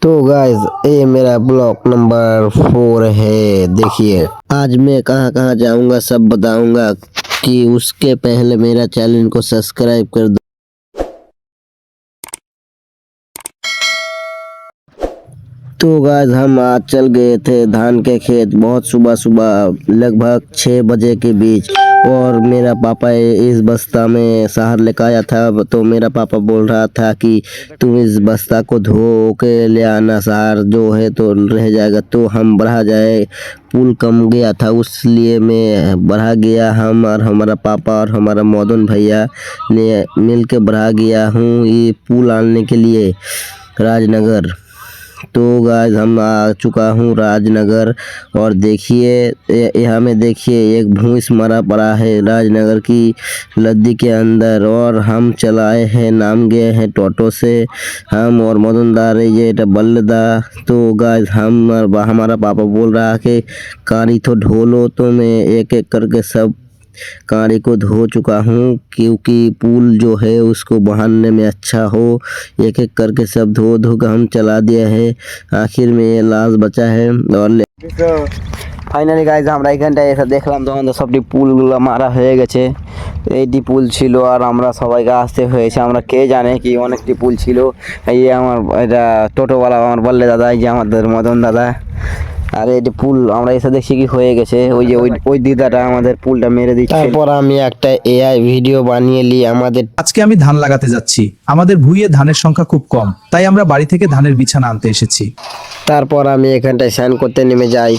तो गाइस ये मेरा ब्लॉग नंबर 4 है। देखिए आज मैं कहाँ कहाँ जाऊंगा सब बताऊंगा, कि उसके पहले मेरा चैनल को सब्सक्राइब कर दो। तो गाइस हम आज चल गए थे धान के खेत बहुत सुबह सुबह लगभग 6 बजे के बीच, और मेरा पापा इस बस्ता में शहर लेकर आया था। तो मेरा पापा बोल रहा था कि तुम इस बस्ता को धो के ले आना, शहर जो है तो रह जाएगा। तो हम बढ़ा जाए, पुल कम गया था उसलिए मैं बढ़ा गया। हम और हमारा पापा और हमारा मदन भैया ने मिल के बढ़ा गया हूँ ये पुल आने के लिए राजनगर। तो गाइस हम आ चुका हूँ राजनगर, और देखिए यहाँ में देखिए एक भूस मरा पड़ा है राजनगर की लद्दी के अंदर, और हम चलाए हैं नाम गए हैं टोटो से, हम और मदनदार ये बल्लदा। तो गाइस हमारा पापा बोल रहा है कि गाड़ी तो ढो लो, तो मैं एक एक करके सब गाड़ी को धो चुका हूँ, क्योंकि पुल जो है उसको बहाने में अच्छा हो। एक एक करके सब धो धो कर हम चला दिया है। आखिर में ये लाश बचा है। और ফাইনালি গাইজ আমরা এখানটায় এসে দেখলাম তখন তো সবটি পুলগুলো মারা হয়ে গেছে। এইটি পুল ছিল আর আমরা সবাইকে আসতে হয়েছে, আমরা কে জানে কি অনেকটি পুল ছিল। এই আমার এটা টোটোওয়ালা আমার বললে দাদা, এই যে আমাদের মদন দাদা। আর এটি পুল আমরা এসে দেখছি কি হয়ে গেছে, ওই যে ওই দিদাটা আমাদের পুলটা মেরে দিচ্ছে। তারপর আমি একটা এআই ভিডিও বানিয়ে নিই আমাদের। আজকে আমি ধান লাগাতে যাচ্ছি। আমাদের ভুঁইয়ে ধানের সংখ্যা খুব কম, তাই আমরা বাড়ি থেকে ধানের বিছানা আনতে এসেছি। তারপর আমি এখানটায় স্নান করতে নেমে যাই।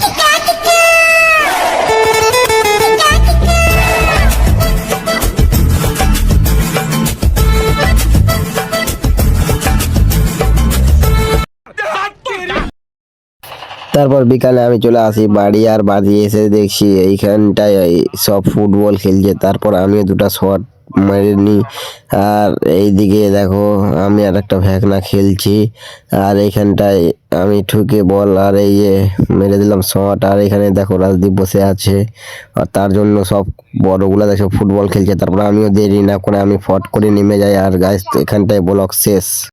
তারপর বিকালে আমি চলে আসি বাড়ি, আর বাড়ি এসে দেখছি এইখানটায় সব ফুটবল খেলছে। তারপর আমিও দুটো শট মেরে নিই, আর এইদিকে দেখো আমি আর একটা ভ্যাকনা খেলছি, আর এইখানটায় আমি ঠুকে বল আর এই যে মেরে দিলাম শট। আর এখানে দেখো রাজদীপ বসে আছে, আর তার জন্য সব বড়গুলা দেখো ফুটবল খেলছে। তারপর আমিও দেরি না করে আমি ফট করে নেমে যাই। আর গাইস এখানটায় ব্লগ শেষ।